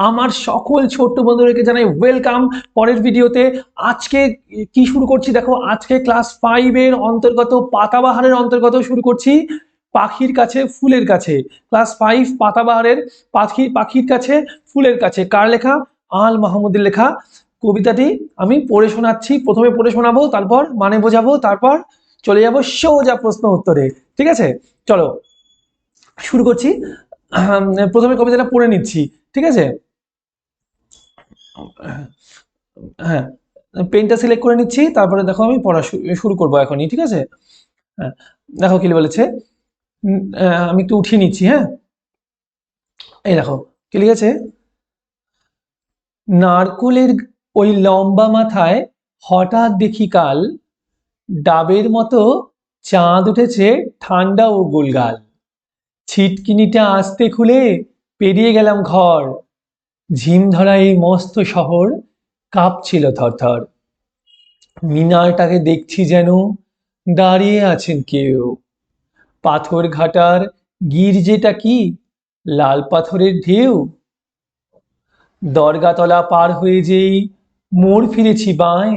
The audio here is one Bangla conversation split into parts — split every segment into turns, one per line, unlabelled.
আমার সকল ছোট্ট বন্ধুদেরকে জানাই ওয়েলকাম পরের ভিডিওতে। আজকে কি শুরু করছি দেখো, আজকে ক্লাস 5 এর অন্তর্গত পাতাবাহারের অন্তর্গত শুরু করছি পাখির কাছে ফুলের কাছে। ক্লাস 5 পাতাবাহারের পাখির কাছে ফুলের কাছে, কার লেখা? আল মাহমুদের লেখা। কবিতাটি আমি পড়ে শোনাচ্ছি, প্রথমে পড়ে শোনাবো, তারপর মানে বোঝাবো, তারপর চলে যাবো সোজা প্রশ্ন উত্তরে। ঠিক আছে, চলো শুরু করছি। প্রথমে কবিতাটা পড়ে নিচ্ছি, ঠিক আছে? হ্যাঁ, পেনটা সিলেক্ট করে নিচ্ছি, তারপরে দেখো আমি পড়া শুরু করবো এখনই, ঠিক আছে? হ্যাঁ, দেখো কি বলেছে। আমি একটু উঠিয়ে নিচ্ছি। হ্যাঁ, এই দেখো কি লিখেছে। নারকোলের ওই লম্বা মাথায় হঠাৎ দেখি কাল, ডাবের মতো চাঁদ উঠেছে ঠান্ডা ও গোলগাল। ছিটকিনিটা আস্তে খুলে পেরিয়ে গেলাম ঘর, ঝিম ধরা এই মস্ত শহর কাঁপছিল থরথর। মিনারটাকে দেখছি যেন দাঁড়িয়ে আছেন কেউ, পাথর ঘাটার গির্জেটা কি লাল পাথরের ঢেউ। দরগাতলা পার হয়ে যেই মোড় ফিরেছি বাঁয়,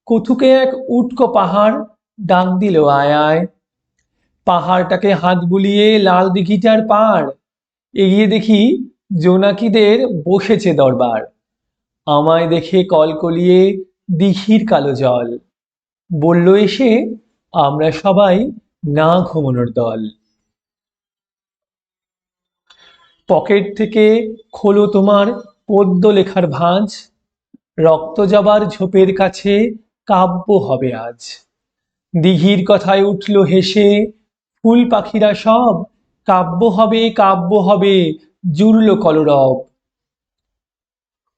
কথুকে এক উটকো পাহাড় ডাক দিল আয় আয়। পাহাড়টাকে হাত বুলিয়ে লাল দিঘিটার পার, এগিয়ে দেখি জোনাকিদের বসেছে দরবার। আমায় দেখে কলকলিয়ে দিঘির কালো জল, বলল এসে আমরা সবাই না ঘুমানোর দল। পকেট থেকে খোলো তোমার পদ্য লেখার ভাঁজ, রক্ত জবার ঝোপের কাছে কাব্য হবে আজ। দিঘির কথায় উঠল হেসে ফুল পাখিরা সব, কাব্য হবে কাব্য হবে, জুড়ল কলরব।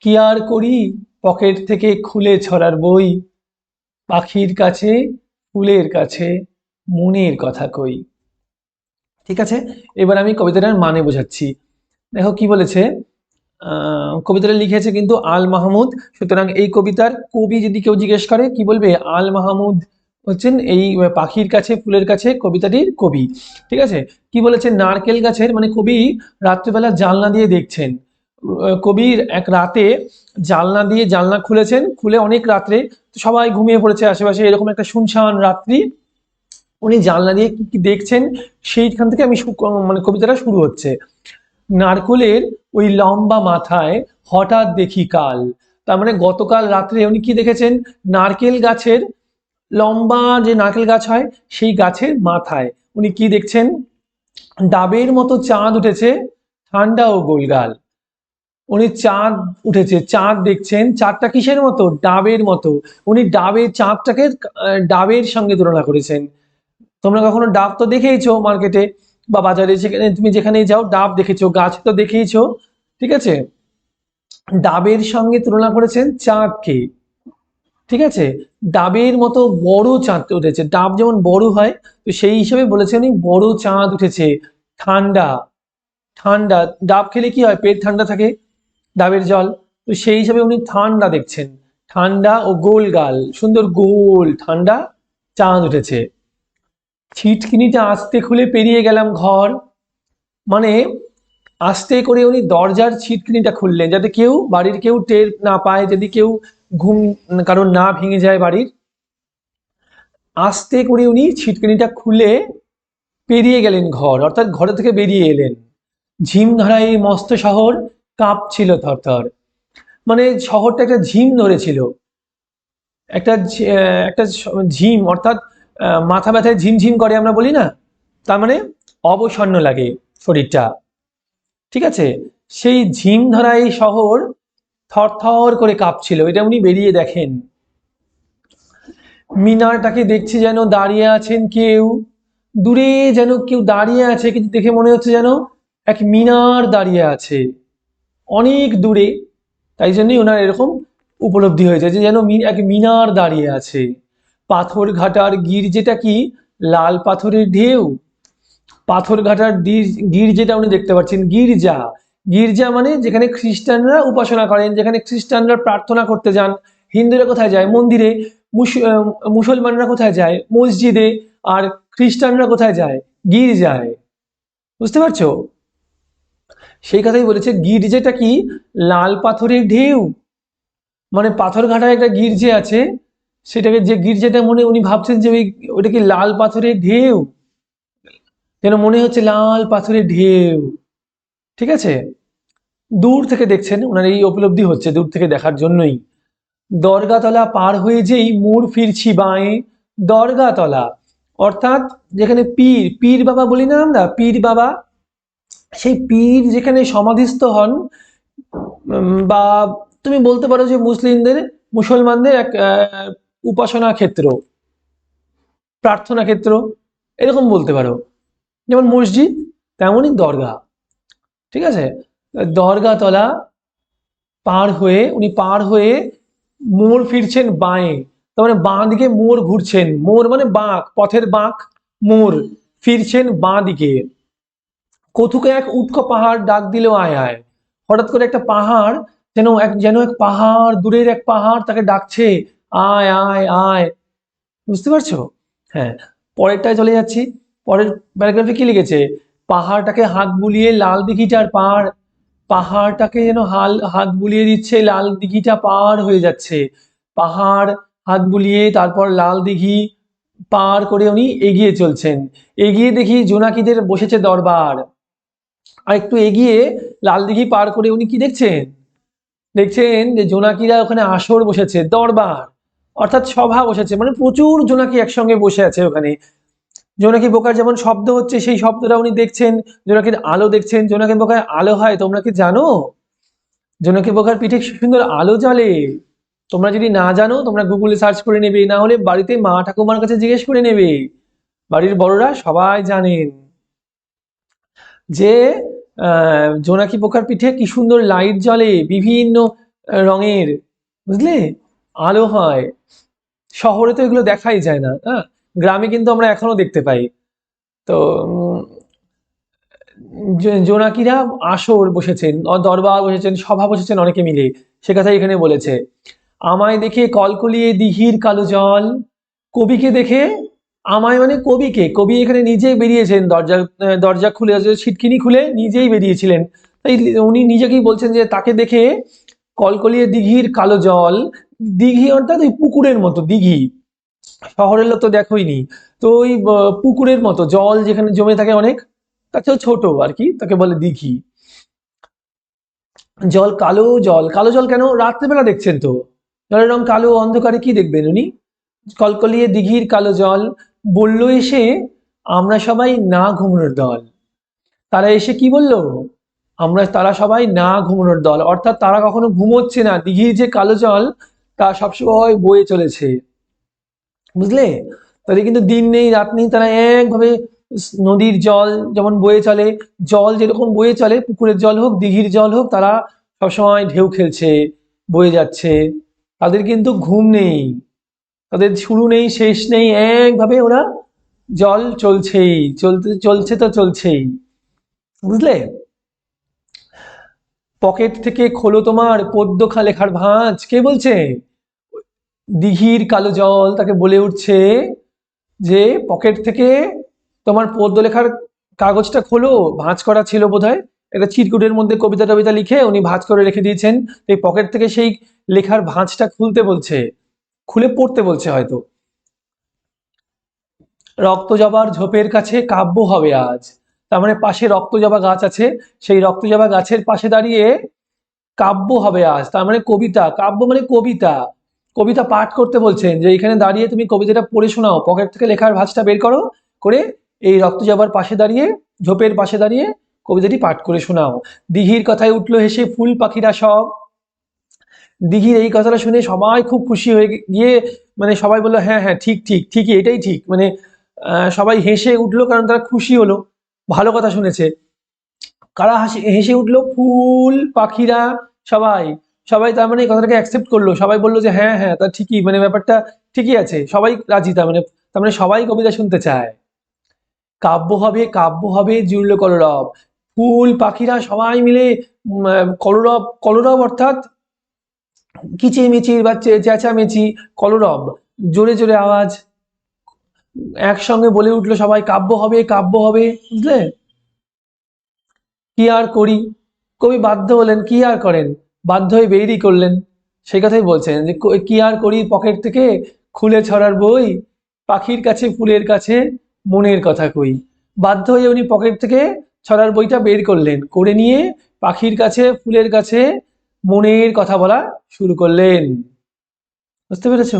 কি আর করি, পকেট থেকে খুলে ছড়ার বই, পাখির কাছে ফুলের কাছে মনের কথা কই। ঠিক আছে, এবার আমি কবিতাটার মানে বোঝাচ্ছি। দেখো কি বলেছে। কবিতাটা লিখেছে কিন্তু আল মাহমুদ। সুতরাং এই কবিতার কবি যদি কেউ জিজ্ঞেস করে কি বলবে? আল মাহমুদ হচ্ছেন এই পাখির কাছে ফুলের কাছে কবিতাটির কবি। ঠিক আছে, কি বলেছে? নারকেল গাছের, মানে কবি রাত্রিবেলা জানলা দিয়ে দেখছেন। কবির এক রাতে জানলা খুলেছেন, খুলে অনেক রাত্রে সবাই ঘুমিয়ে পড়েছে আশেপাশে, এরকম একটা শুনশান রাত্রি। উনি জানলা দিয়ে কি কি দেখছেন সেইখান থেকে আমি মানে কবিতাটা শুরু হচ্ছে। নারকোলের ওই লম্বা মাথায় হঠাৎ দেখি কাল, তার মানে গতকাল রাত্রে উনি কি দেখেছেন? নারকেল গাছের লম্বা যে নারকেল গাছ হয় সেই গাছের মাথায় উনি কি দেখছেন? ডাবের মতো চাঁদ উঠেছে ঠান্ডা ও গোলগাল। উনি চাঁদ উঠেছে, চাঁদ দেখছেন। চাঁদটা কিসের মতো? ডাবের মতো। উনি ডাবের চাঁদটাকে ডাবের সঙ্গে তুলনা করেছেন। তোমরা কখনো ডাব তো দেখেইছো মার্কেটে বা বাজারে, সেখানে তুমি যেখানেই যাও ডাব দেখেছো, গাছ তো দেখেইছো। ঠিক আছে, ডাবের সঙ্গে তুলনা করেছেন চাঁদকে। ঠিক আছে, ডাবের মতো বড় চাঁদ উঠেছে। ডাব যেমন বড় হয়, তো সেই হিসেবে বলেছেন বড় চাঁদ উঠেছে, ঠান্ডা। ঠান্ডা, ডাব খেলে কি হয়? পেট ঠান্ডা থাকে, ডাবের জল। তো সেই হিসাবে উনি ঠান্ডা দেখছেন, ঠান্ডা ও গোল গাল, সুন্দর গোল ঠান্ডা চাঁদ উঠেছে। ছিটকিনিটা আস্তে খুলে পেরিয়ে গেলাম ঘর, মানে আস্তে করে উনি দরজার ছিটকিনিটা খুললেন যাতে বাড়ির কেউ টের না পায়, যদি কেউ ঘুম কারণ না ভেঙে যায় বাড়ির। আস্তে করে উনি ছিটকিনিটা খুলে পেরিয়ে গেলেন ঘর, অর্থাৎ ঘরে থেকে বেরিয়ে এলেন। ঝিম ধরা এই মস্ত শহর কাঁপছিল থরথর, মানে শহরটা একটা ঝিম ধরেছিল, একটা একটা ঝিম, অর্থাৎ মাথা ব্যথায় ঝিমঝিম করে আমরা বলি না, তার মানে অবসন্ন লাগে শরীরটা। ঠিক আছে, সেই ঝিম ধরা এই শহর থরথর করে কাঁপছিল, এটা উনি বেরিয়ে দেখেন। মিনারটাকে দেখছি যেন দাঁড়িয়ে আছেন কেউ, দূরে যেন কেউ দাঁড়িয়ে আছে, কিন্তু দেখে মনে হচ্ছে যেন এক মিনার দাঁড়িয়ে আছে অনেক দূরে। তাই জন্যই ওনার এরকম উপলব্ধি হয়েছে যে যেন এক মিনার দাঁড়িয়ে আছে। পাথর ঘাটার গির্জেটা কি লাল পাথরের ঢেউ। পাথর ঘাটার গির্জেটা উনি দেখতে পাচ্ছেন। গির্জা, গির্জা মানে যেখানে খ্রিস্টানরা উপাসনা করেন, যেখানে খ্রিস্টানরা প্রার্থনা করতে যান। হিন্দুরা কোথায় যায়? মন্দিরে। মুসলমানরা কোথায় যায়? মসজিদে। আর খ্রিস্টানরা কোথায় যায়? গির্জায়। বুঝতে পারছো? সেই কথাই বলেছে গির্জেটা কি, লাল পাথরের ঢেউ, মানে পাথর ঘাটা একটা গির্জে আছে, সেটাকে যে গির্জেটা মনে উনি ভাবছেন যে ওইটা কি লাল পাথরের ঢেউ, যেন মনে হচ্ছে লাল পাথরের ঢেউ। ঠিক আছে, দূর থেকে দেখছেন, ওনার এই উপলব্ধি হচ্ছে দূর থেকে দেখার জন্যই। দরগাতলা পার হয়ে যেই মোড় ফিরছি বাঁয়ে, দরগাতলা অর্থাৎ যেখানে পীর, পীর বাবা বলি না আমরা, পীর বাবা, সেই পীর যেখানে সমাধিস্থ হন, বা তুমি বলতে পারো যে মুসলমানদের এক উপাসনা ক্ষেত্র, প্রার্থনা ক্ষেত্র, এরকম বলতে পারো, যেমন মসজিদ তেমনই দরগা। ঠিক আছে, দরগাতলা উনি পার হয়ে মোড় ফিরছেন বাঁয়ে, তার মানে বাঁ দিকে মোড় ঘুরছেন, মোড় মানে বাঁক, পথের বাঁক, মোড় ফিরছেন বাঁ দিকে। কথুকে এক উৎক পাহাড় ডাক দিল আয় আয়, হঠাৎ করে একটা পাহাড়, যেন এক পাহাড়, দূরের এক পাহাড় তাকে ডাকছে, আয় আয় আয়। বুঝতে পারছো? হ্যাঁ, পরেরটায় চলে যাচ্ছি। পরের প্যারাগ্রাফে কি লিখেছে, পাহাড়টাকে হাত বুলিয়ে লাল দিঘিটার পার, পাহাড়টাকে যেন হাত বুলিয়ে দিচ্ছে, লাল দিঘিটা পার হয়ে যাচ্ছে। পাহাড় হাত বুলিয়ে তারপর লাল দিঘি পার করে উনি এগিয়ে চলছেন। এগিয়ে দেখি জোনাকিদের বসেছে দরবার। আর একটু এগিয়ে লাল দিঘি পার করে উনি কি দেখছেন, দেখছেন যে জোনাকিরা ওখানে আসর বসেছে, দরবার অর্থাৎ সভা বসেছে, মানে প্রচুর জোনাকি একসঙ্গে বসে আছে ওখানে। জোনাকি পোকার যেমন শব্দ হচ্ছে, সেই শব্দটা উনি দেখছেন, জোনাকির আলো দেখছেন। জোনাকি পোকার আলো হয় তোমরা কি জানো? জোনাকি পোকার পিঠে সুন্দর আলো জ্বলে। তোমরা যদি না জানো তোমরা গুগলে সার্চ করে নেবে, না হলে বাড়িতে মা ঠাকুমার কাছে জিজ্ঞেস করে নেবে, বাড়ির বড়রা সবাই জানেন যে জোনাকি পোকার পিঠে কি সুন্দর লাইট জ্বলে, বিভিন্ন রঙের, বুঝলে, আলো হয়। শহরে তো এগুলো দেখাই যায় না, হ্যাঁ, গ্রামে কিন্তু আমরা এখনো দেখতে পাই। তো জোনাকিরা আসর বসেছেন, দরবার বসেছেন, সভা বসেছেন অনেকে মিলে, সে কথাই এখানে বলেছে। আমায় দেখে কলকলিয়ে দিঘির কালো জল, কবিকে দেখে, আমায় মানে কবিকে, কবি এখানে নিজেই বেরিয়েছেন, দরজা খুলে, ছিটকিনি খুলে নিজেই বেরিয়েছিলেন, তাই উনি নিজেকেই বলছেন যে তাকে দেখে কলকলিয়ে দিঘির কালো জল, দিঘি অর্থাৎ ওই পুকুরের মতো দিঘি, শহরের লোক তো দেখোইনি, তো ওই পুকুরের মতো জল যেখানে জমে থাকে অনেক, তার চেয়েও ছোট আর কি, তাকে বলে দিঘি। জল কালো, জল কালো, জল কেন, রাত্রেবেলা দেখছেন তো, জলের রং কালো, অন্ধকারে কি দেখবেন উনি। কলকলিয়ে দিঘির কালো জল, বলল এসে আমরা সবাই না ঘুমনোর দল। তারা এসে কি বলল, তারা সবাই না ঘুমনোর দল, অর্থাৎ তারা কখনো ঘুমোচ্ছে না, দিঘির যে কালো জল তা সবসময় বয়ে চলেছে। বুঝলে, তাদের কিন্তু দিন নেই রাত নেই, তারা একভাবে নদীর জল যেমন বয়ে চলে, জল যেরকম বয়ে চলে, পুকুরের জল হোক দিঘির জল হোক, তারা সবসময় ঢেউ খেলছে, বয়ে যাচ্ছে। তাদের কিন্তু ঘুম নেই, তাদের শুরু নেই শেষ নেই, একভাবে ওরা জল চলছেই, চলছে তো চলছেই। বুঝলে, পকেট থেকে খোলো তোমার পদ্য লেখার ভাঁজ, কে বলছে, দিঘির কালো জল তাকে বলে উঠছে যে পকেট থেকে তোমার পদ্য লেখার কাগজটা খোলো, ভাঁজ করা ছিল বোধহয়, একটা চিরকুটের মধ্যে কবিতা টবিতা লিখে উনি ভাঁজ করে রেখে দিয়েছেন, এই পকেট থেকে সেই লেখার ভাঁজটা খুলতে বলছে, খুলে পড়তে বলছে হয়তো। রক্তজবার ঝোপের কাছে কাব্য হবে আজ, তার মানে পাশে রক্তজবা গাছ আছে, সেই রক্তজবা গাছের পাশে দাঁড়িয়ে কাব্য হবে আজ, তার মানে কবিতা, কাব্য মানে কবিতা, কবিতা পাঠ করতে বলছেন, যে এখানে দাঁড়িয়ে তুমি কবিতাটা পড়ে শোনাও, পকেট থেকে লেখার ভাঁজটা বের করো, করে এই রক্তজবার পাশে দাঁড়িয়ে, ঝোপের পাশে দাঁড়িয়ে কবিতাটি পাঠ করে শোনাও। দিঘির কথায় উঠলো হেসে ফুল পাখিরা সব। দিঘির এই কথাটা শুনে সবাই খুব খুশি হয়ে গিয়ে, মানে সবাই বললো হ্যাঁ হ্যাঁ ঠিক ঠিক ঠিকই, এটাই ঠিক, মানে সবাই হেসে উঠলো, কারণ তারা খুশি হলো, ভালো কথা শুনেছে। কারা হেসে উঠলো, ফুল পাখিরা, সবাই, সবাই তার মানে এই কথাটাকে অ্যাকসেপ্ট করলো, সবাই বললো যে হ্যাঁ হ্যাঁ তা ঠিকই, মানে ব্যাপারটা ঠিকই আছে, সবাই রাজি, তার মানে সবাই কবিতা শুনতে চায়। কাব্য হবে জুড়ল কলরব, ফুল পাখিরা সবাই মিলে কলরব, কলরব অর্থাৎ কিচিরমিচির বা চেঁচামেচি, কলরব জোরে জোরে আওয়াজ, একসঙ্গে বলে উঠলো সবাই কাব্য হবে, কাব্য হবে। বুঝলে, কি আর করি, কবি বাধ্য হলেন, কি আর করেন, বাধ্য হয়ে বেরিয়ে করলেন। সেই কথাই বলছেন যে কি আর করি, পকেট থেকে খুলে ছড়ার বই, পাখির কাছে ফুলের কাছে মনের কথা কই। বাধ্য হয়ে উনি পকেট থেকে ছড়ার বইটা বের করলেন, করে নিয়ে পাখির কাছে ফুলের কাছে মনের কথা বলা শুরু করলেন। বুঝতে পেরেছো?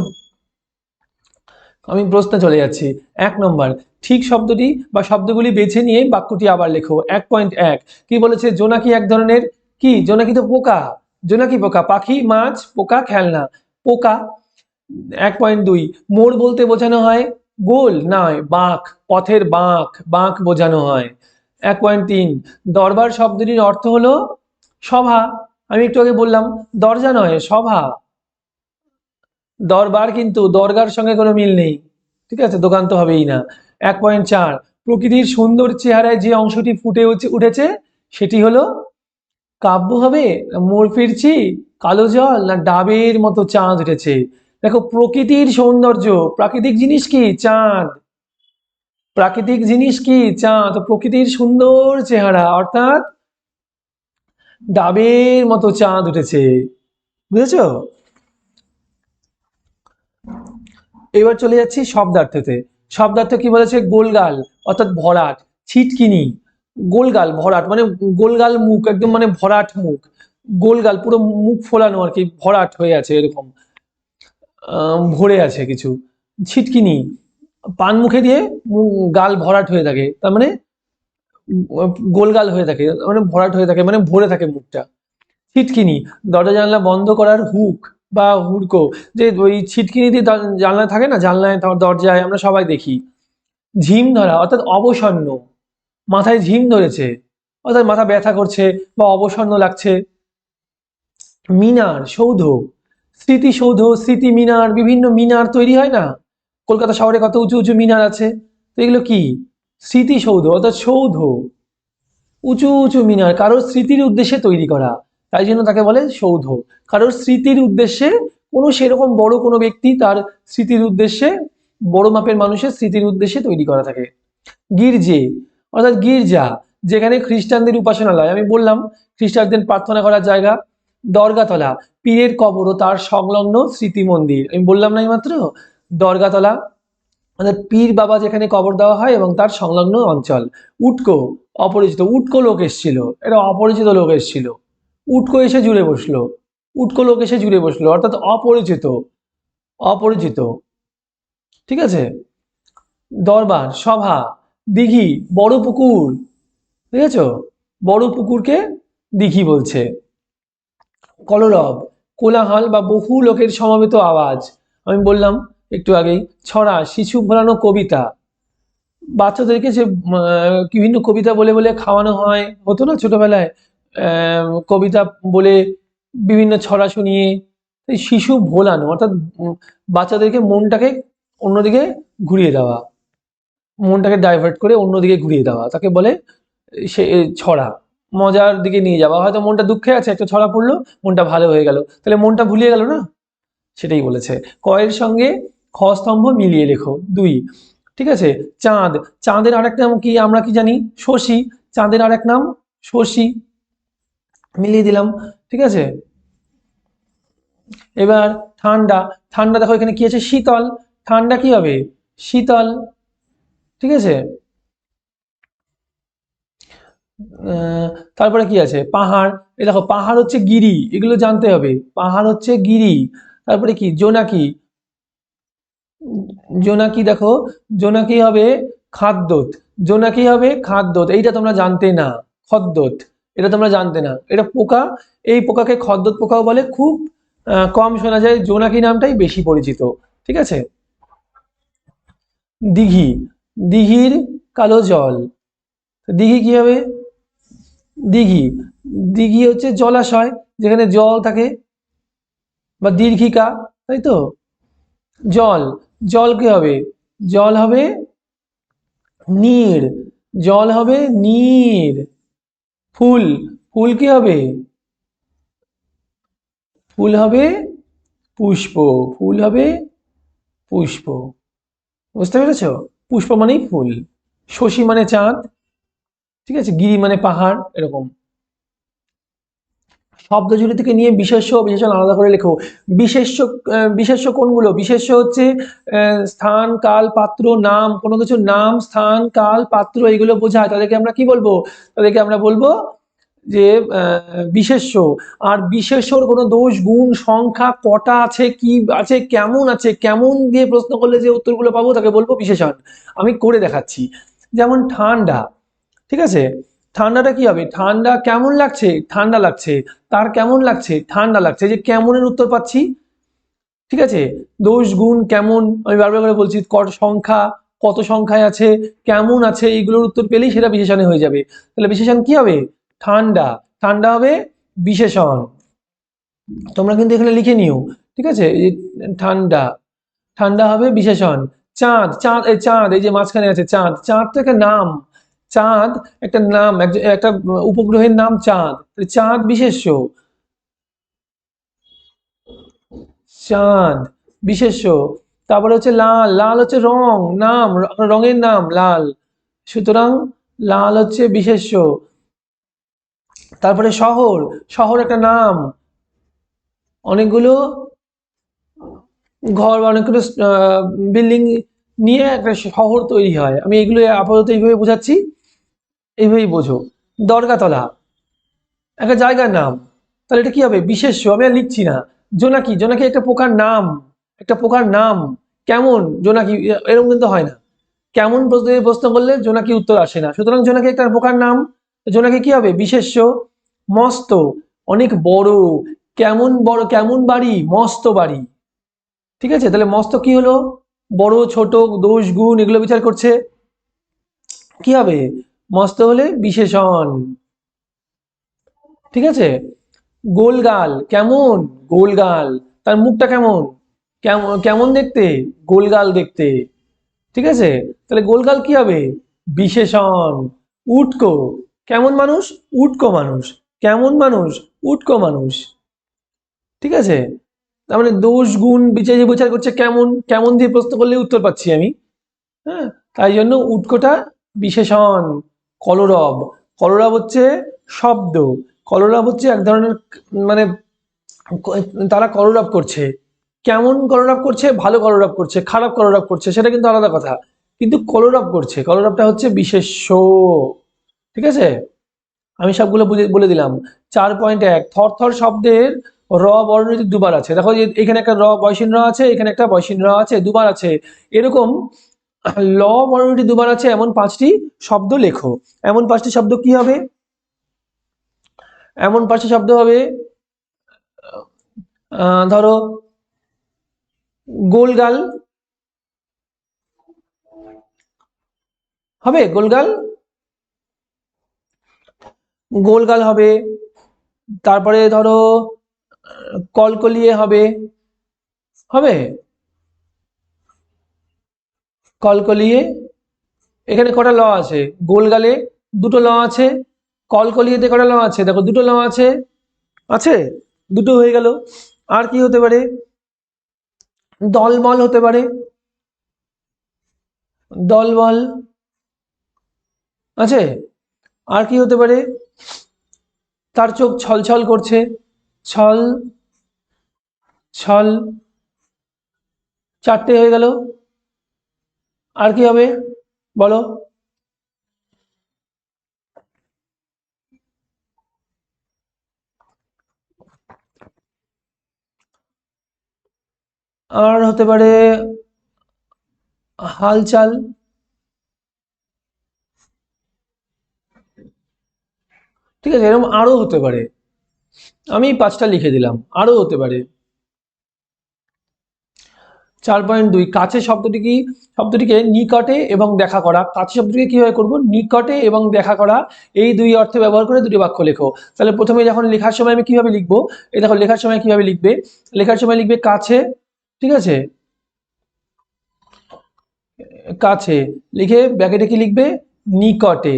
আমি প্রশ্নে চলে যাচ্ছি। 1 নম্বর, ঠিক শব্দটি বা শব্দগুলি বেছে নিয়ে বাক্যটি আবার লেখো। 1.1 কি বলেছে? জোনাকি এক ধরনের কি? জোনাকি তো পোকা। জোনাকি পোকা, পাখি, মাছ, পোকা, খেলনা, পোকা। 1.2 মোড় বলতে বোঝানো হয় গোল নয় বাঁক, পথের বাঁক, বাঁক বোঝানো হয়। 1.3 দরবার শব্দটির অর্থ হলো সভা। আমি একটু আগে বললাম দরজা নয়, সভা। দরবার কিন্তু দরগার সঙ্গে কোনো মিল নেই, ঠিক আছে, দোকান তো হবেই না। 1.4 প্রকৃতির সুন্দর চেহারায় যে অংশটি ফুটে উঠেছে সেটি হলো কাব্য হবে, মোড় ফিরছি, কালো জল, না ডাবের মতো চাঁদ উঠেছে। দেখো, প্রকৃতির সৌন্দর্য, প্রাকৃতিক জিনিস কি? চাঁদ। প্রাকৃতিক জিনিস কি? চাঁদ। প্রকৃতির সুন্দর চেহারা অর্থাৎ ডাবের মতো চাঁদ উঠেছে। বুঝেছো? এবার চলে যাচ্ছি শব্দার্থতে। শব্দার্থ কি বলেছে? গোলগাল অর্থাৎ ভরাট, ছিটকিনি। গোলগাল ভরাট মানে গোলগাল মুখ, একদম মানে ভরাট মুখ, গোলগাল পুরো মুখ ফোলানো আর কি, ভরাট হয়ে আছে এরকম, ভরে আছে কিছু। ছিটকিনি, পান মুখে দিয়ে গাল ভরাট হয়ে থাকে, তার মানে গোলগাল হয়ে থাকে, মানে ভরাট হয়ে থাকে, মানে ভরে থাকে মুখটা। ছিটকিনি, দরজা জানলা বন্ধ করার হুক বা হুড়কো, যে ওই ছিটকিনি দিয়ে জানলা থাকে না, জানলায় দরজায় আমরা সবাই দেখি। ঝিম ধরা অর্থাৎ অবসন্ন, মাথায় ঝিম ধরেছে অর্থাৎ মাথা ব্যথা করছে বা অবসন্ন লাগছে। মিনার, সৌধ, স্মৃতিসৌধ, স্মৃতি মিনার, বিভিন্ন মিনার তৈরি হয় না, কলকাতা শহরে কত উঁচু উঁচু মিনার আছে, তো এগুলো কি? স্মৃতিসৌধ অর্থাৎ সৌধ, উঁচু উঁচু মিনার, কারোর স্মৃতির উদ্দেশ্যে তৈরি করা, তাই জন্য তাকে বলে সৌধ। কারোর স্মৃতির উদ্দেশ্যে, কোনো সেরকম বড় কোনো ব্যক্তি তার স্মৃতির উদ্দেশ্যে, বড় মাপের মানুষের স্মৃতির উদ্দেশ্যে তৈরি করা থাকে। গির্জে অর্থাৎ গির্জা, যেখানে খ্রিস্টানদের উপাসনালয়, আমি বললাম খ্রিস্টানদের প্রার্থনা করার জায়গা। দরগাতলা, পীরের কবর ও তার সংলগ্ন স্মৃতি মন্দির, আমি বললাম না মাত্র, দরগাতলা অর্থাৎ পীর বাবা যেখানে কবর দেওয়া হয় এবং তার সংলগ্ন অঞ্চল। উটকো, অপরিচিত, উটকো লোক এসেছিল, এটা অপরিচিত লোক এসেছিল, উটকো এসে জুড়ে বসলো, উটকো লোক এসে জুড়ে বসলো অর্থাৎ অপরিচিত, অপরিচিত, ঠিক আছে। দরবার, সভা, দিঘি, বড় পুকুর, ঠিক আছে, বড় পুকুরকে দিঘি বলছে। কলরব, কোলাহল বা বহু লোকের সমবেত আওয়াজ, আমি বললাম একটু আগেই। ছড়া, শিশু ভোলানো কবিতা, বাচ্চাদেরকে যে বিভিন্ন কবিতা বলে বলে খাওয়ানো হয়, হতো না ছোটবেলায়, কবিতা বলে বিভিন্ন ছড়া শুনিয়ে, এই শিশু ভোলানো অর্থাৎ বাচ্চাদেরকে মনটাকে অন্যদিকে ঘুরিয়ে দেওয়া, মনটাকে ডাইভার্ট করে অন্যদিকে ঘুরিয়ে দেওয়া, তাকে বলে সে ছড়া, মজার দিকে নিয়ে যাওয়া। হয়তো মনটা দুঃখে আছে, একটা ছড়া পড়লো, মনটা ভালো হয়ে গেল, তাহলে মনটা ভুলিয়ে গেল না, সেটাই বলেছে। কয়ের সঙ্গে খ স্তম্ভ মিলিয়ে লেখো 2, ঠিক আছে। চাঁদ, চাঁদের আরেক নাম কি আমরা কি জানি? শশী, চাঁদের আরেক নাম শশী, মিলিয়ে দিলাম, ঠিক আছে। এবার ঠান্ডা, ঠান্ডা দেখো এখানে কি আছে? শীতল, ঠান্ডা কি হবে? শীতল, ঠিক আছে। তারপরে কি আছে? পাহাড়, এই দেখো পাহাড় হচ্ছে গিরি, এগুলো জানতে হবে, পাহাড় হচ্ছে গিরি। তারপরে কি? জোনাকি, জোনাকি দেখো, জোনাকি হবে খাদ্যত, জোনাকি হবে খাদ্যত, এইটা তোমরা জানতে না, খদ্দত, এটা তোমরা জানতে না, এটা পোকা, এই পোকাকে খদ্দত পোকাও বলে, খুব কম শোনা যায়, জোনাকি নামটাই বেশি পরিচিত, ঠিক আছে। দিঘি, দিঘির কালো জল, দিঘি কি হবে? দিঘি, দিঘি হচ্ছে জলাশয় যেখানে জল থাকে, বা দীর্ঘিকা, তাই তো। জল, জল কি হবে? জল হবে নীর, জল হবে নীর। ফুল, ফুল কি হবে? ফুল হবে পুষ্প, ফুল হবে পুষ্প, বুঝতে পেরেছো? পুষ্প মানেই ফুল, শশী মানে চাঁদ, ঠিক আছে, গিরি মানে পাহাড়, এরকম। শব্দজুড়ি থেকে নিয়ে বিশেষ্য বিশেষণ আলাদা করে লেখো। বিশেষ্য বিশেষ্য কোনগুলো? বিশেষ্য হচ্ছে স্থান, কাল, পাত্র, নাম, কোনো কিছু নাম, স্থান, কাল, পাত্র এগুলো বোঝায়, তাদেরকে আমরা কি বলবো? তাদেরকে আমরা বলবো যে বিশেষ্য। আর বিশেষ্যর কোনো দোষ, গুণ, সংখ্যা, কটা আছে, কি আছে, কেমন আছে, কেমন দিয়ে প্রশ্ন করলে যে উত্তরগুলো পাবো তাকে বলবো বিশেষণ। আমি করে দেখাচ্ছি। যেমন ঠান্ডা, ঠিক আছে, ঠান্ডাটা কি হবে? ঠান্ডা কেমন লাগছে? ঠান্ডা লাগছে। তার কেমন লাগছে? ঠান্ডা লাগছে। যে কেমনের উত্তর পাচ্ছি, ঠিক আছে। দোষ, গুণ, কেমন, আমি বারবার করে বলছি, সংখ্যা, কত সংখ্যায় আছে, কেমন আছে, এইগুলোর উত্তর পেলেই সেটা বিশেষণে হয়ে যাবে। তাহলে বিশেষণ কি হবে? ঠান্ডা। ঠান্ডা হবে বিশেষণ। তোমরা কিন্তু এখানে লিখে নিও, ঠিক আছে। এই ঠান্ডা, ঠান্ডা হবে বিশেষণ। চাঁদ, চাঁদ, এই চাঁদ, এই যে মাঝখানে আছে চাঁদ, চাঁদ তো একটা নাম, চাঁদ একটা নাম, একটা উপগ্রহের নাম চাঁদ, চাঁদ বিশেষ্য, চাঁদ বিশেষ্য। তারপরে হচ্ছে লাল, লাল হচ্ছে রং, নাম, রঙের নাম লাল, সুতরাং লাল হচ্ছে বিশেষ্য। তারপরে শহর, শহর একটা নাম, অনেকগুলো ঘর বা অনেকগুলো বিল্ডিং নিয়ে একটা শহর তৈরি হয়। আমি এগুলো আপাতত এইভাবে বোঝাচ্ছি, এইভাবেই বোঝো। দরগাতলা একটা জায়গার নাম, তাহলে এটা কি হবে? বিশেষ্য। আমি আর লিখছি না। জোনাকি, জোনাকি একটা পোকার নাম, একটা পোকার নাম। কেমন জোনাকি, এরকম কিন্তু হয় না। কেমন প্রশ্ন করলে জোনাকি উত্তর আসে না, সুতরাং জোনাকি একটা পোকার নাম, জোনাকি কি হবে? বিশেষ্য। মস্ত অনেক বড়, কেমন বড়, কেমন বাড়ি? মস্ত বাড়ি, ঠিক আছে। তাহলে মস্ত কি হলো? বড়, ছোট, দোষ, গুণ এগুলো বিচার করছে, কি হবে? মস্ত হলে বিশেষণ, ঠিক আছে। গোলগাল, কেমন? গোলগাল, তার মুখটা কেমন? কেমন, কেমন দেখতে? গোলগাল দেখতে, ঠিক আছে। তাহলে গোলগাল কি হবে? বিশেষণ। উটকো, কেমন মানুষ? উটকো মানুষ, কেমন মানুষ? উটকো মানুষ, ঠিক আছে। তার মানে দোষ, গুণ বিচার বিচার করছে, কেমন, কেমন দিয়ে প্রশ্ন করলে উত্তর পাচ্ছি আমি, হ্যাঁ। তাই জন্য উটকোটা বিশেষণ। কলরব, কলরব হচ্ছে শব্দ, কলরব হচ্ছে এক ধরনের মানে তারা কলরব করছে। কেমন কলরব করছে? ভালো কলরব করছে, খারাপ কলরব করছে, সেটা কিন্তু আলাদা কথা, কিন্তু কলরব করছে, কলরবটা হচ্ছে বিশেষ্য, ঠিক আছে। আমি সবগুলো বলে দিলাম। 4.1 থরথর শব্দের র বর্ণটি দুবার আছে। দেখো যে এখানে একটা র বয়সীন র আছে, এখানে একটা বয়সীন র আছে, দুবার আছে। এরকম ল বর্ণটি দুবার আছে এমন 5টি শব্দ লেখো। এমন 5টি শব্দ কি হবে? এমন 5টি শব্দ হবে, ধরো গোলগাল হবে, গোলগাল, গোলগাল হবে। তারপরে ধরো কলকলিয়ে হবে, হবে কলকলিয়ে। এখানে কটা ল আছে? গোলগালে দুটো ল আছে, কলকলিয়েতে কটা ল আছে? দেখো দুটো ল আছে, আছে, দুটো হয়ে গেল। আর কি হতে পারে? দলমল হতে পারে, দলবল আছে। আর কি হতে পারে? তার চোখ ছলছল করছে, ছল ছল, 4টে হয়ে গেল। আর কি হবে বলো? আর হতে পারে হালচাল, ঠিক আছে। এরকম আরো হতে পারে, আমি 5টা লিখে দিলাম, আরো হতে পারে। 4.2 কাছে শব্দটি কি? শব্দটিকে নিকটে এবং দেখা করা। কাছে শব্দটিকে কিভাবে করব? নিকটে এবং দেখা করা, এই দুই অর্থে ব্যবহার করে দুটি বাক্য লেখো। তাহলে প্রথমে যখন লেখার সময় আমি কিভাবে লিখবো, এই দেখো লেখার সময় কিভাবে লিখবে। লেখার সময় লিখবে কাছে, ঠিক আছে, কাছে লিখে ব্র্যাকেটে কি লিখবে? নিকটে,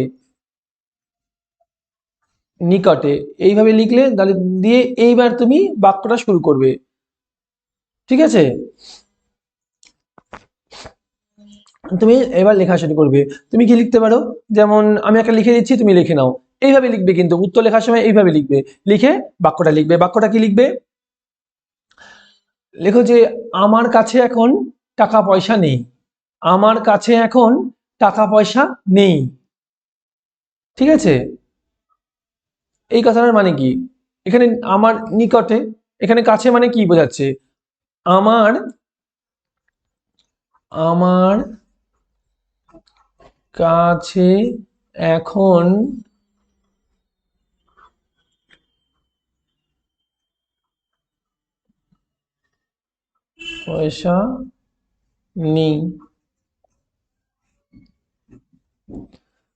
নিকটে এইভাবে লিখলে তাহলে দিয়ে এইবার তুমি বাক্যটা শুরু করবে, ঠিক আছে। তুমি এবার লেখা শুরু করবে। তুমি কি লিখতে পারো? যেমন আমি একটা লিখে দিচ্ছি, তুমি লিখে নাও। এইভাবে লিখবে, কিন্তু উত্তর লেখার সময় এইভাবে লিখবে, লিখে বাক্যটা লিখবে। বাক্যটা কি লিখবে? লেখো যে আমার কাছে এখন টাকা পয়সা নেই। আমার কাছে এখন টাকা পয়সা নেই। ঠিক আছে, এই কথাটার মানে কি? এখানে আমার নিকটে, এখানে কাছে মানে কি বোঝাচ্ছে? আমার আমার কাছে এখন পয়সা নেই।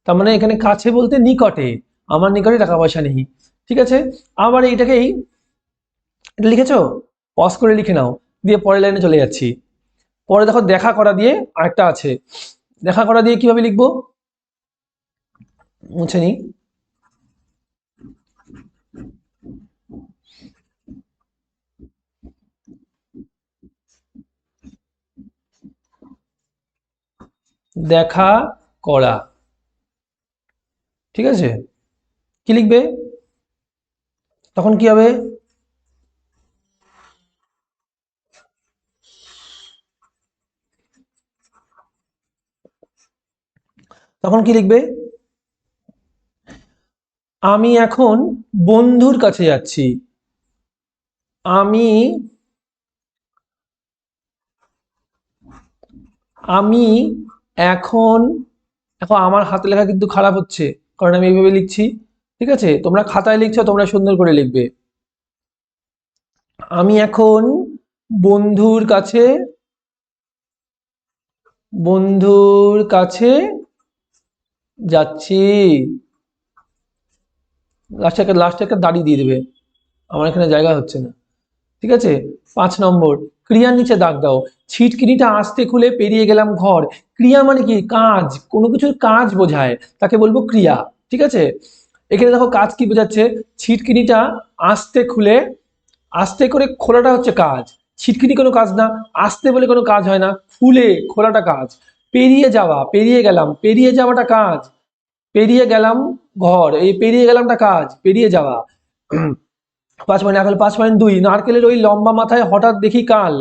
তার মানে এখানে কাছে বলতে নিকটে, আমার নিকটে টাকা পয়সা নেই। ঠিক আছে, আবার এইটাকেই, এটা লিখেছো, পজ করে লিখে নাও, দিয়ে পরের লাইনে চলে যাচ্ছি। পরে দেখো দেখা করা দিয়ে আরেকটা আছে। দেখা করা দিয়ে কিভাবে লিখবো? মুছে নি। দেখা করা, ঠিক আছে, কি লিখবে? তখন কি হবে? তখন কি লিখবে? আমি এখন বন্ধুর কাছে যাচ্ছি। আমি আমি এখন, দেখো আমার হাতে লেখা কিন্তু খারাপ হচ্ছে, কারণ আমি এইভাবে লিখছি। ঠিক আছে, তোমরা খাতায় লিখছো, তোমরা সুন্দর করে লিখবে। আমি এখন বন্ধুর কাছে, বন্ধুর কাছে যাচ্ছি। লাস্টে একটা দাড়ি দিয়ে দেবে, আমার এখানে জায়গা হচ্ছে না। ঠিক আছে, 5 নম্বর, ক্রিয়ার নিচে দাগ দাও। ছিটকিনিটা আস্তে খুলে পেরিয়ে গেলাম ঘর। ক্রিয়া মানে কি? কাজ, কোনো কিছুর কাজ বোঝায়, তাকে বলবো ক্রিয়া। ঠিক আছে, এখানে দেখো কাজ কি বোঝাচ্ছে? ছিটকিনিটা আস্তে খুলে, আস্তে করে খোলাটা হচ্ছে কাজ। ছিটকিনি কোনো কাজ না, আস্তে বলে কোনো কাজ হয় না, খুলে খোলাটা কাজ। পেরিয়ে যাওয়া, পেরিয়ে গেলাম, পেরিয়ে যাওয়াটা কাজ। পেরিয়ে গেলাম ঘর, এই পেরিয়ে গেলামটা কাজ, পেরিয়ে যাওয়া। 5.2, নারকেলের ওই লম্বা মাথায় হঠাৎ দেখি কাল।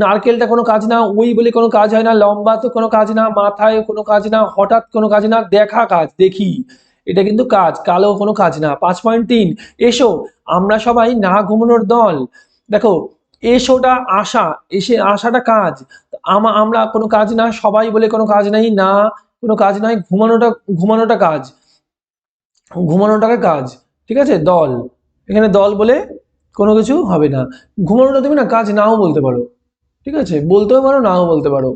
নারকেলটা কোনো কাজ না, ওই বলে কোনো কাজ হয় না, লম্বা তো কোনো কাজ না, মাথায় কোনো কাজ না, হঠাৎ কোনো কাজ না, দেখা কাজ, দেখি, এটা কিন্তু কাজ, কালো কোনো কাজ না। 5.3, এসো আমরা সবাই না ঘুমানোর দল। দেখো, এসোটা আশা, এসে আশাটা কাজ, আমরা কোনো কাজ না, সবাই বলে কোনো কাজ নাই, না কোনো কাজ নাই, ঘুমানোটা, ঘুমানোটা কাজ, ঘুমানোটাকে কাজ। ঠিক আছে, দল, এখানে দল বলে কোনো কিছু হবে না। ঘুমানোটা তুমি না কাজ নাও বলতে পারো, ঠিক আছে, বলতেও পারো নাও বলতে পারো।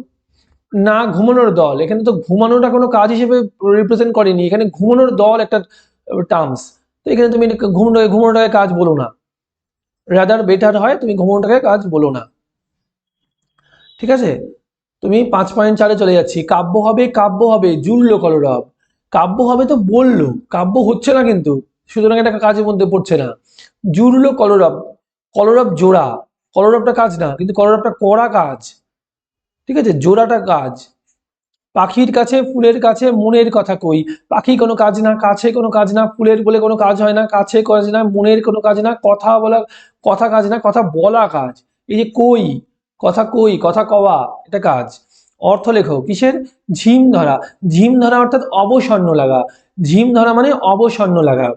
না ঘুমানোর দল, এখানে তো ঘুমানোটা কোনো কাজ হিসেবে রিপ্রেজেন্ট করেনি, এখানে ঘুমানোর দল একটা টার্মস। তো এখানে তুমি ঘুমানোটাকে কাজ বলো না, রাদার বেটার হয় তুমি ঘুমানোটাকে কাজ বলো না। ঠিক আছে, তুমি 5.4 চলে যাচ্ছি। কাব্য হবে, কাব্য হবে, জুড়লো কলরব। কাব্য হবে তো বললো, কাব্য হচ্ছে না কিন্তু, সুতরাং এটা কাজের মধ্যে পড়ছে না। জুড়লো কলরব, কলরব জোড়া, কলরবটা কাজ না, কিন্তু কলরবটা করা কাজ। ঠিক আছে, জোড়াটা কাজ। পাখির কাছে ফুলের কাছে মনের কথা কই। পাখি কোনো কাজ না, কাছে কোনো কাজ না, ফুলের বলে কোনো কাজ হয় না, কাছে কাজ না, মনের কোনো কাজ না, কথা বলা, কথা কাজ না, কথা বলা কাজ। এই যে কই, কথা কই, কথা কওয়া, এটা কাজ। অর্থ লেখো কিসের? ঝিম ধরা, ঝিম ধরা অর্থাৎ অবসন্ন লাগা, ঝিম ধরা মানে অবসন্ন লাগা।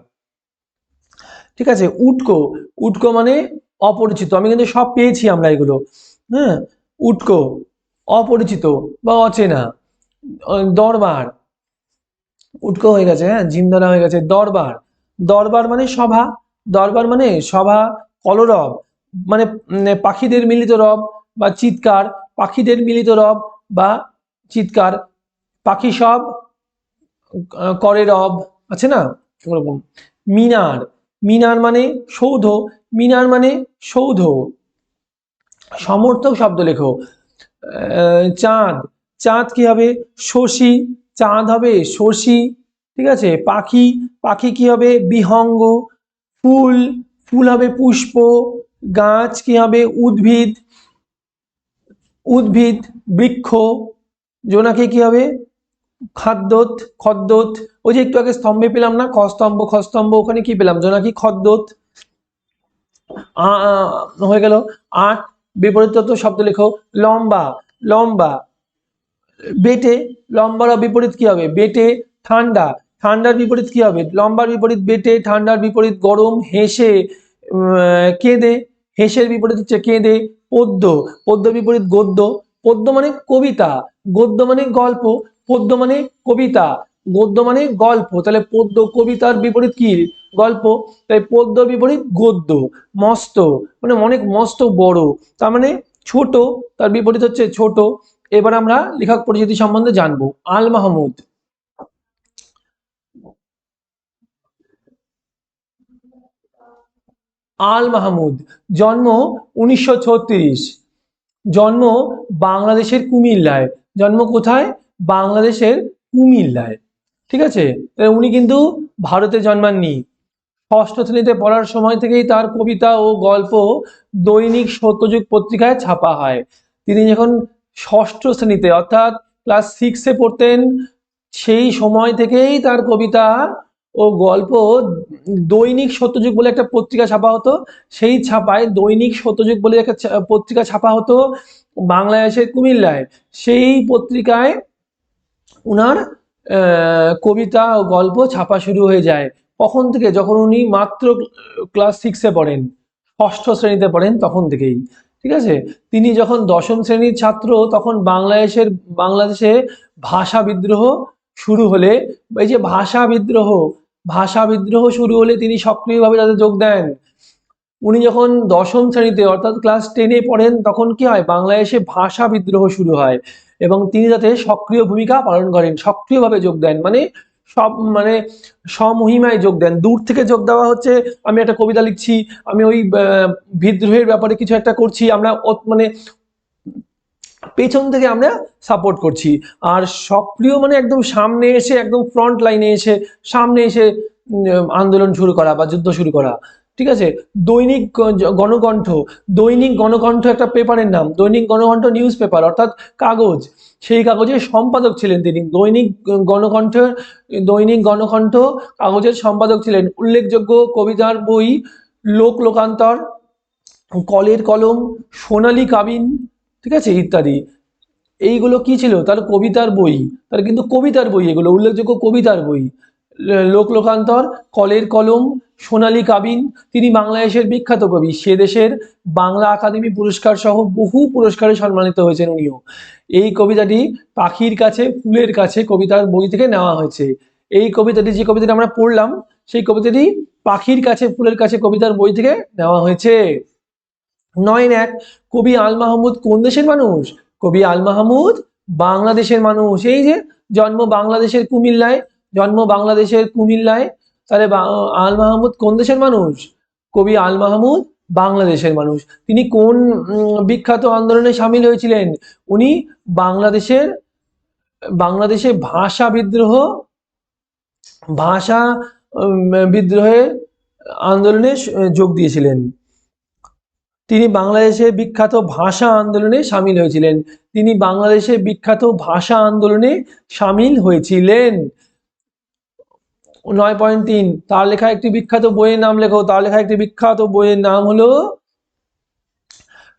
ঠিক আছে, উটকো, উটকো মানে অপরিচিত, আমি কিন্তু সব পেয়েছি আমরা এগুলো। হ্যাঁ, উটকো অপরিচিত বা অচেনা। দরবার, উটকো হয়ে গেছে, হ্যাঁ, জিম ধরা হয়ে গেছে। দরবার, দরবার মানে সভা, দরবার মানে সভা। কলরব মানে পাখিদের মিলিত রব বা চিৎকার, পাখিদের মিলিত রব বা চিৎকার। পাখি সব করে রব, আছে না ওরকম। মিনার, মিনার মানে সৌধ, মিনার মানে সৌধ। সমর্থক শব্দ লেখো। চাঁদ, চাঁদ কি হবে? শশী, চাঁদ হবে শশী। ঠিক আছে, পাখি, পাখি কি হবে? বিহঙ্গ। ফুল, ফুল হবে পুষ্প। গাছ কি হবে? উদ্ভিদ, উদ্ভিদ, বৃক্ষ। জোনাকি কি হবে? খাদ্যত, খদ্যোত। ওই যে একটু আগে স্তম্ভে পেলাম না, খস্তম্ভ খস্তম্ভ, ওখানে কি পেলাম, জোনাকি খদ্যোত। হয়ে গেল। 8 বিপরীত শব্দ লেখো। লম্বা, লম্বা, বেটে, লম্বার বিপরীত কি হবে, বেটে। ঠান্ডা, ঠান্ডার বিপরীত কি হবে, লম্বার বিপরীত বেটে, ঠান্ডার বিপরীত গরম। হেসে, কেঁদে, হেসের বিপরীত হচ্ছে কেঁদে। পদ্য, পদ্য বিপরীত গদ্য। পদ্য মানে কবিতা, গদ্য মানে গল্প। পদ্য মানে কবিতা, গদ্য মানে গল্প, তাহলে পদ্য কবিতার বিপরীত কি, গল্প, তাই পদ্য বিপরীত গদ্য। মস্ত মানে অনেক মস্ত বড়, তার মানে ছোট, তার বিপরীত হচ্ছে ছোট। এবার আমরা লেখক পরিচিতি সম্বন্ধে জানবো। আল মাহমুদ, আল মাহমুদ জন্ম 1936, জন্ম বাংলাদেশের কুমিল্লায়। জন্ম কোথায়, বাংলাদেশের কুমিল্লায়। ঠিক আছে, উনি কিন্তু ভারতে জন্মাননি। ষষ্ঠ শ্রেণীতে পড়ার সময় থেকেই তার কবিতা ও গল্প দৈনিক সত্যযুগ পত্রিকায় ছাপা হয়। তিনি যখন ষষ্ঠ শ্রেণীতে অর্থাৎ ক্লাস 6-এ পড়তেন, সেই সময় থেকেই তার কবিতা ও গল্প দৈনিক সত্যযুগ বলে একটা পত্রিকা ছাপা হতো। সেই ছাপায় দৈনিক সত্যযুগ বলে একটা পত্রিকা ছাপা হতো বাংলাদেশের কুমিল্লায়। সেই পত্রিকায় উনার কবিতা ও গল্প ছাপা শুরু হয়ে যায়। কখন থেকে, যখন উনি মাত্র ক্লাস 6-এ পড়েন, ষষ্ঠ শ্রেণীতে পড়েন, তখন থেকেই। ঠিক আছে, তিনি যখন দশম শ্রেণীর ছাত্র, তখন বাংলাদেশে ভাষা বিদ্রোহ শুরু হলে, এই যে ভাষা বিদ্রোহ শুরু হলে তিনি সক্রিয়ভাবে তাতে যোগ দেন। উনি যখন দশম শ্রেণীতে অর্থাৎ ক্লাস 10-এ পড়েন, তখন কি হয়, বাংলাদেশে ভাষা বিদ্রোহ শুরু হয় এবং তিনি তাতে সক্রিয় ভূমিকা পালন করেন, সক্রিয়ভাবে যোগ দেন, মানে সব মানে স্বমহিমায় যোগ দেন। দূর থেকে যোগ দেওয়া হচ্ছে, আমি একটা কবিতা লিখছি, আমি ওই বিদ্রোহের ব্যাপারে কিছু একটা করছি, আমরা মানে পেছন থেকে আমরা সাপোর্ট করছি। আর সক্রিয় মানে একদম সামনে এসে, একদম ফ্রন্ট লাইনে এসে, সামনে এসে আন্দোলন শুরু করা বা যুদ্ধ শুরু করা। ঠিক আছে, দৈনিক গণকণ্ঠ, দৈনিক গণকণ্ঠ একটা পেপারের নাম, দৈনিক গণকণ্ঠ নিউজ পেপার অর্থাৎ কাগজ, সেই কাগজের সম্পাদক ছিলেন তিনি। দৈনিক গণকণ্ঠ কাগজের সম্পাদক ছিলেন। উল্লেখযোগ্য কবিতার বই লোকান্তর, কলের কলম, সোনালী কাবিন, ঠিক আছে, ইত্যাদি। এইগুলো কি ছিল, তার কবিতার বই, তার কিন্তু কবিতার বই, এগুলো উল্লেখযোগ্য কবিতার বই। লোকান্তর, কলের কলম, সোনালী কাবিন। তিনি বাংলাদেশের বিখ্যাত কবি, সে দেশের বাংলা একাডেমি পুরস্কার সহ বহু পুরস্কারে সম্মানিত হয়েছেন উনিও। এই কবিতাটি পাখির কাছে ফুলের কাছে কবিতার বই থেকে নেওয়া হয়েছে। এই কবিতাটি, যে কবিতাটি আমরা পড়লাম, সেই কবিতাটি পাখির কাছে ফুলের কাছে কবিতার বই থেকে নেওয়া হয়েছে। 9-1, কবি আল মাহমুদ কোন দেশের মানুষ, কবি আল মাহমুদ বাংলাদেশের মানুষ। এই যে জন্ম বাংলাদেশের কুমিল্লায়, জন্ম বাংলাদেশের কুমিল্লায়, তাহলে আল মাহমুদ কোন দেশের মানুষ, কবি আল মাহমুদ বাংলাদেশের মানুষ। তিনি কোন বিখ্যাত আন্দোলনে সামিল হয়েছিলেন, উনি বাংলাদেশে ভাষা বিদ্রোহের আন্দোলনে যোগ দিয়েছিলেন। তিনি বাংলাদেশের বিখ্যাত ভাষা আন্দোলনে সামিল হয়েছিলেন। তিনি বাংলাদেশের বিখ্যাত ভাষা আন্দোলনে সামিল হয়েছিলেন। 9.3, তার লেখা একটি বিখ্যাত বইয়ের নাম লেখো। তার লেখা একটি বিখ্যাত বইয়ের নাম হলো,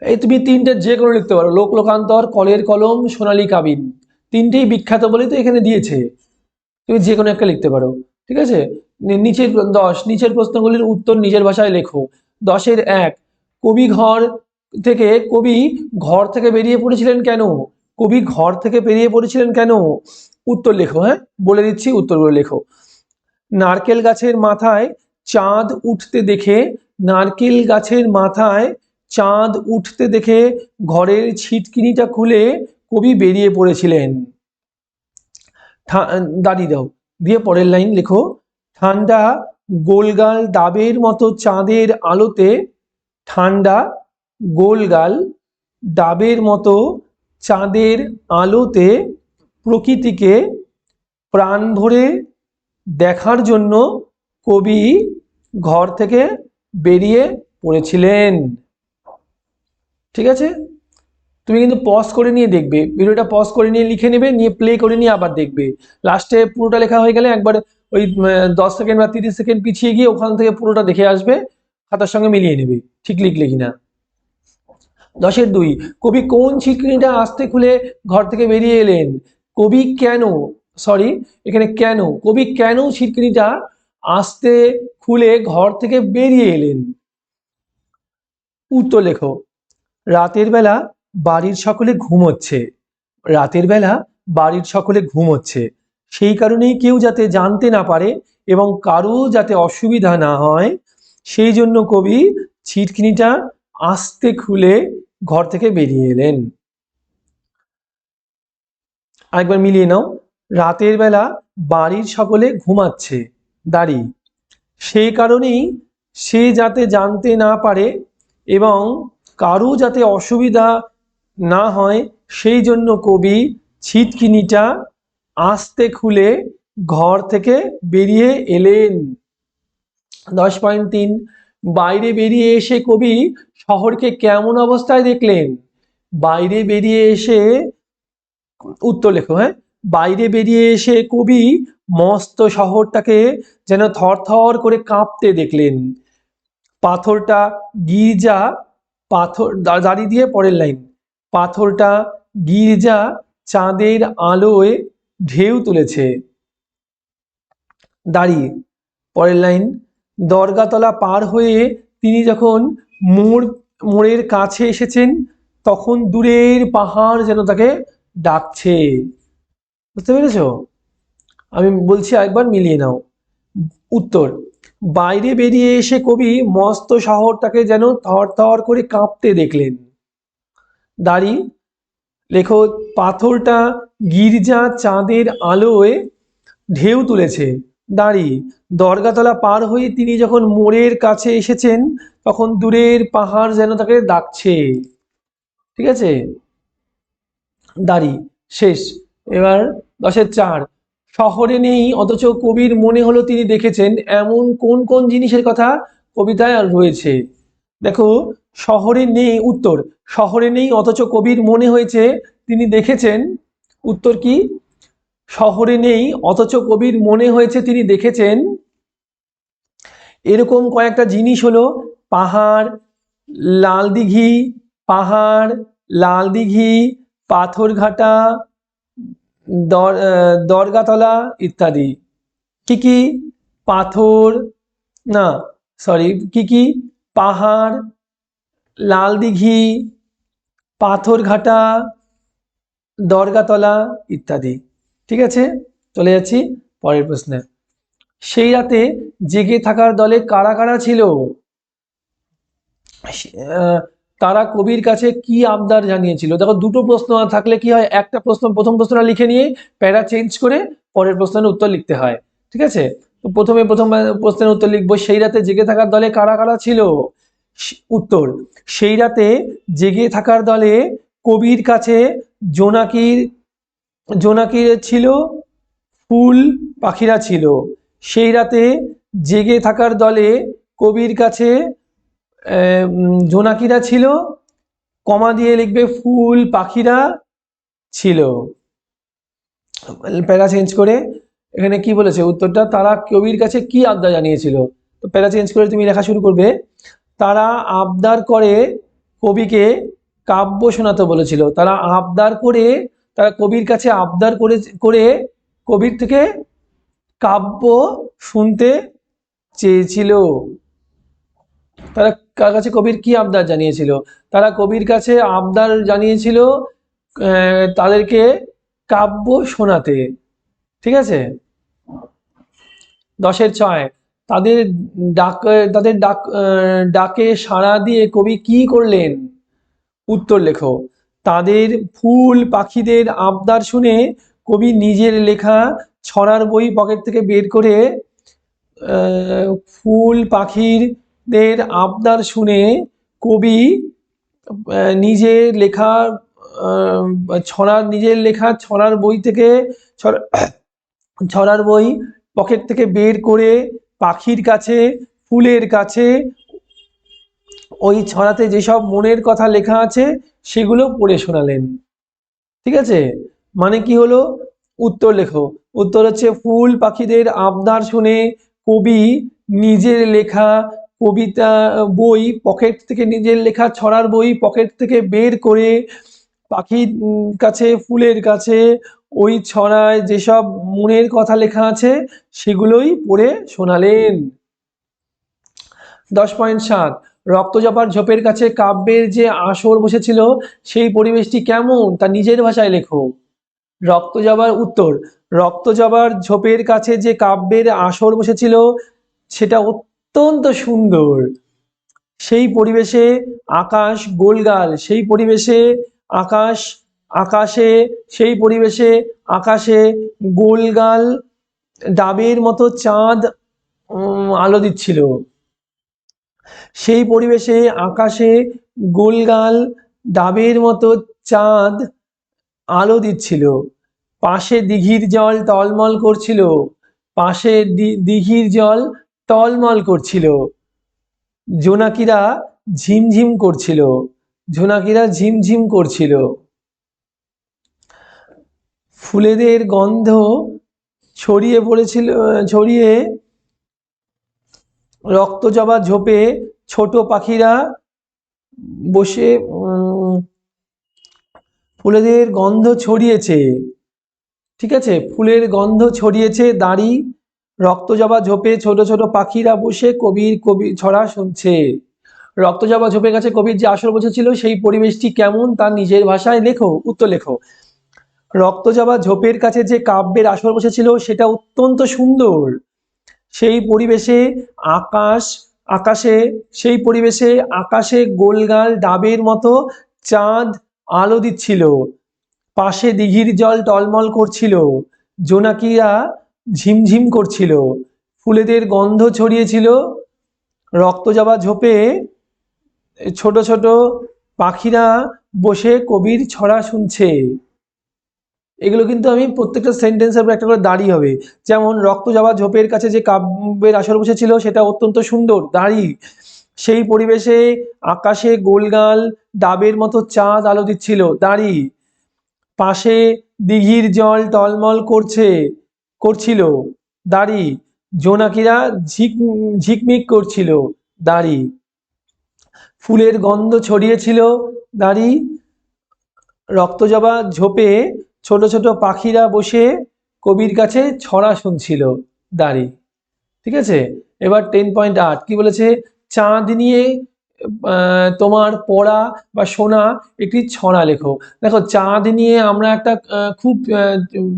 এই তুমি তিনটে যে কোনো লিখতে পারো, লোকান্তর, কলের কলম, সোনালী কাবিন, তিনটেই বিখ্যাত বলেই তো এখানে দিয়েছে, তুমি যে কোনো একটা লিখতে পারো। ঠিক আছে, নিচের 10, নিচের প্রশ্নগুলির উত্তর নিজের ভাষায় লেখো। 10-1, কবি ঘর থেকে বেরিয়ে পড়েছিলেন কেন, কবি ঘর থেকে বেরিয়ে পড়েছিলেন কেন, উত্তর লেখো। হ্যাঁ, বলে দিচ্ছি, উত্তরগুলো লেখো। নারকেল গাছের মাথায় চাঁদ উঠতে দেখে, নারকেল গাছের মাথায় চাঁদ উঠতে দেখে ঘরের ছিটকিনিটা খুলে কবি বেরিয়ে পড়েছিলেন। দাঁড়িয়ে দাও, দিয়ে পরের লাইন লেখো। ঠান্ডা গোলগাল ডাবের মতো চাঁদের আলোতে, ঠান্ডা গোলগাল ডাবের মতো চাঁদের আলোতে প্রকৃতিকে প্রাণ ভরে দেখার জন্য কবি ঘর থেকে বেরিয়ে পড়েছিলেন। ঠিক আছে, তুমি কিন্তু পজ করে নিয়ে দেখবে, ভিডিওটা পজ করে নিয়ে লিখে নেবে, নিয়ে প্লে করে নিয়ে আবার দেখবে। লাস্টে পুরোটা লেখা হয়ে গেলে একবার ওই 10 সেকেন্ড বা 30 সেকেন্ড পিছিয়ে গিয়ে ওখান থেকে পুরোটা দেখে আসবে, খাতার সঙ্গে মিলিয়ে নেবে ঠিক লিখলে কিনা। 10-2, কবি কোন ছিটকিনিটা আস্তে খুলে ঘর থেকে বেরিয়ে এলেন? কবি কেন, সরি এখানে কেন, কবি কেন ছিটকিনিটা আস্তে খুলে ঘর থেকে বেরিয়ে এলেন? উত্তর লেখো। রাতের বেলা বাড়ির সকলে ঘুমোচ্ছে, রাতের বেলা বাড়ির সকলে ঘুমোচ্ছে, সেই কারণেই কেউ যাতে জানতে না পারে এবং কারো যাতে অসুবিধা না হয়, সেই জন্য কবি ছিটকিনিটা আস্তে খুলে ঘর থেকে বেরিয়ে এলেন। আরেকবার মিলিয়ে নাও। রাতের বেলা বাড়ির সকলে ঘুমাচ্ছে, দাঁড়ি, সেই কারণেই সে যাতে জানতে না পারে এবং কারো যাতে অসুবিধা না হয়, সেই জন্য কবি ছিটকিনিটা আস্তে খুলে ঘর থেকে বেরিয়ে এলেন। 10.3, বাইরে বেরিয়ে এসে কবি শহরকে কেমন অবস্থায় দেখলেন? বাইরে বেরিয়ে এসে, উত্তর লেখো। হ্যাঁ, বাইরে বেরিয়ে এসে কবি মস্ত শহরটাকে যেন থরথর করে কাঁপতে দেখলেন। পাথরটা গির্জা, পাথর দাঁড়িয়ে দিয়ে পরের লাইন, পাথরটা গির্জা চাঁদের আলোয় ঢেউ তুলেছে, দাঁড়িয়ে পরের লাইন, দরগাতলা পার হয়ে তিনি যখন মোড়ের কাছে এসেছেন তখন দূরের পাহাড় যেন তাকে ডাকছে। বুঝতে পেরেছ? আমি বলছি একবার মিলিয়ে নাও। উত্তর, বাইরে বেরিয়ে এসে কবি মস্ত শহরটাকে যেন থরথর করে কাঁপতে দেখলেন, দাঁড়ি লেখো, পাথরটা গির্জা চাঁদের আলোয় ঢেউ তুলেছে, দাঁড়ি, দরগাতলা পার হয়ে তিনি যখন মোড়ের কাছে এসেছেন তখন দূরের পাহাড় যেন তাকে ডাকছে। ঠিক আছে, দাঁড়ি শেষ। এবার 10-4, শহরে নেই অথচ কবির মনে হলো তিনি দেখেছেন এমন কোন কোন জিনিসের কথা কবিতায় আর রয়েছে? দেখো, শহরে নেই, উত্তর, শহরে নেই অথচ কবির মনে হয়েছে তিনি দেখেছেন। উত্তর কি? শহরে নেই অথচ কবির মনে হয়েছে তিনি দেখেছেন এরকম কয়েকটা জিনিস হলো পাহাড়, লাল দিঘি, পাহাড়, লাল দিঘি, পাথরঘাটা, দরগাতলা ইত্যাদি। কি কি? পাথর, না সরি, কি কি? পাহাড়, লাল দিঘি, পাথরঘাটা, দরগাতলা ইত্যাদি। ঠিক আছে, চলে যাচ্ছি পরের প্রশ্নে। সেই রাতে জেগে থাকার দলে কারা কারা ছিল? তারা কবির কাছে কি আবদার জানিয়েছিল? দেখো, দুটো প্রশ্ন থাকলে কি হয়, একটা প্রশ্ন প্রথম প্রশ্নটা লিখে নিয়ে প্যারা চেঞ্জ করে পরের প্রশ্নের উত্তর লিখতে হয়। ঠিক আছে, তো প্রথম প্রশ্নের উত্তর লিখবো, সেই রাতে জেগে থাকার দলে কারা কারা ছিল? উত্তর, সেই রাতে জেগে থাকার দলে কবির কাছে জোনাকির ছিল, ফুল পাখিরা ছিল। সেই রাতে জেগে থাকার দলে কবির কাছে জোনাকিরা ছিল, কমা দিয়ে লিখবে ফুল পাখিরা ছিল। প্যারা চেঞ্জ করে এখানে কি বলেছে উত্তরটা, তারা কবির কাছে কি আবদার জানিয়েছিল? তো প্যারা চেঞ্জ করে তুমি লেখা শুরু করবে, তারা আবদার করে কবিকে কাব্য শোনাতে বলেছিল। তারা আবদার করে, তারা কবির কাছে আবদার করে কবির থেকে কাব্য শুনতে চেয়েছিল। তারা কার কাছে কবির কি আবদার জানিয়েছিল? তারা কবির কাছে আবদার জানিয়েছিল তাদেরকে কাব্য শোনাতে। ঠিক আছে, 10-6, তাদের ডাকে সাড়া দিয়ে কবি কি করলেন? উত্তর লেখো। তাদের ফুল পাখিদের আবদার শুনে কবি নিজের লেখা ছড়ার বই পকেট থেকে বের করে ফুল পাখিদের আবদার শুনে কবি নিজের লেখা ছড়ার বই থেকে ছড়ার বই পকেট থেকে বের করে পাখির কাছে, ফুলের কাছে ওই ছড়াতে যেসব মনের কথা লেখা আছে সেগুলো পড়ে শোনালেন। ঠিক আছে, মানে কি হলো, উত্তর লেখো। উত্তর হচ্ছে ফুল পাখিদের আবদার শুনে কবি নিজের লেখা কবিতা বই পকেট থেকে, নিজের লেখা ছড়ার বই পকেট থেকে বের করে পাখির কাছে, ফুলের কাছে ওই ছড়ায় যেসব মনের কথা লেখা আছে সেগুলোই পড়ে শোনালেন। 10.7 রক্তজবার ঝোপের কাছে কাব্যের যে আসর বসেছিল সেই পরিবেশটি কেমন তা নিজের ভাষায় লেখো। রক্তজবার উত্তর, রক্তজবার ঝোপের কাছে যে কাব্যের আসর বসেছিল সেটা অত্যন্ত সুন্দর। সেই পরিবেশে আকাশ গোলগাল, সেই পরিবেশে আকাশ আকাশে সেই পরিবেশে আকাশে গোলগাল ডাবের মতো চাঁদ আলো দিচ্ছিল। সেই পরিবেশে আকাশে গোলগাল ডাবের মতো চাঁদ আলো দিচ্ছিল। পাশে দিঘির জল টলমল করছিল, পাশে দিঘির জল টলমল করছিল। জোনাকিরা ঝিমঝিম করছিল, জোনাকিরা ঝিমঝিম করছিল। ফুলেদের গন্ধ ছড়িয়ে পড়েছিল, ছড়িয়ে রক্তজবা ঝোপে ছোট পাখিরা বসে ফুলেদের গন্ধ ছড়িয়েছে, ঠিক আছে, ফুলের গন্ধ ছড়িয়েছে দাড়ি। রক্তজবা ঝোপে ছোট ছোট পাখিরা বসে কবির ছড়া শুনছে। রক্তজবা ঝোপের কাছে কবির যে আসর বসেছিল সেই পরিবেশটি কেমন তা নিজের ভাষায় লেখো। উত্তর লেখো। রক্তজবা ঝোপের কাছে যে কাব্যের আসর বসেছিল সেটা অত্যন্ত সুন্দর। সেই পরিবেশে সেই পরিবেশে আকাশে গোলগাল ডাবের মতো চাঁদ আলো দিচ্ছিল। পাশে দিঘির জল টলমল করছিল, জোনাকিরা ঝিমঝিম করছিল। ফুলেদের গন্ধ ছড়িয়েছিল। রক্তজবা ঝোপে ছোট ছোট পাখিরা বসে কবির ছড়া শুনছে। এগুলো কিন্তু আমি প্রত্যেকটা সেন্টেন্সের উপর একটা করে দাড়ি হবে। যেমন রক্তজবা ঝোপের কাছে যে কাব্যের আসর বসেছিল সেটা অত্যন্ত সুন্দর, দাড়ি। সেই পরিবেশে আকাশে গোলগাল ডাবের মতো চাঁদ আলো দিচ্ছিল, দাড়ি। পাশে দিঘির জল টলমল করছিল, দাড়ি। জোনাকিরা ঝিকমিক করছিল, দাড়ি। ফুলের গন্ধ ছড়িয়েছিল, দাড়ি। রক্তজবা ঝোপে ছোট ছোট পাখিরা বসে কবির কাছে ছড়া শুনছিল, দাড়ি। ঠিক আছে, এবার 10.8 কি বলেছে? চাঁদ নিয়ে তোমার পড়া বা শোনা একটি ছড়া লেখো। দেখো, চাঁদ নিয়ে আমরা একটা খুব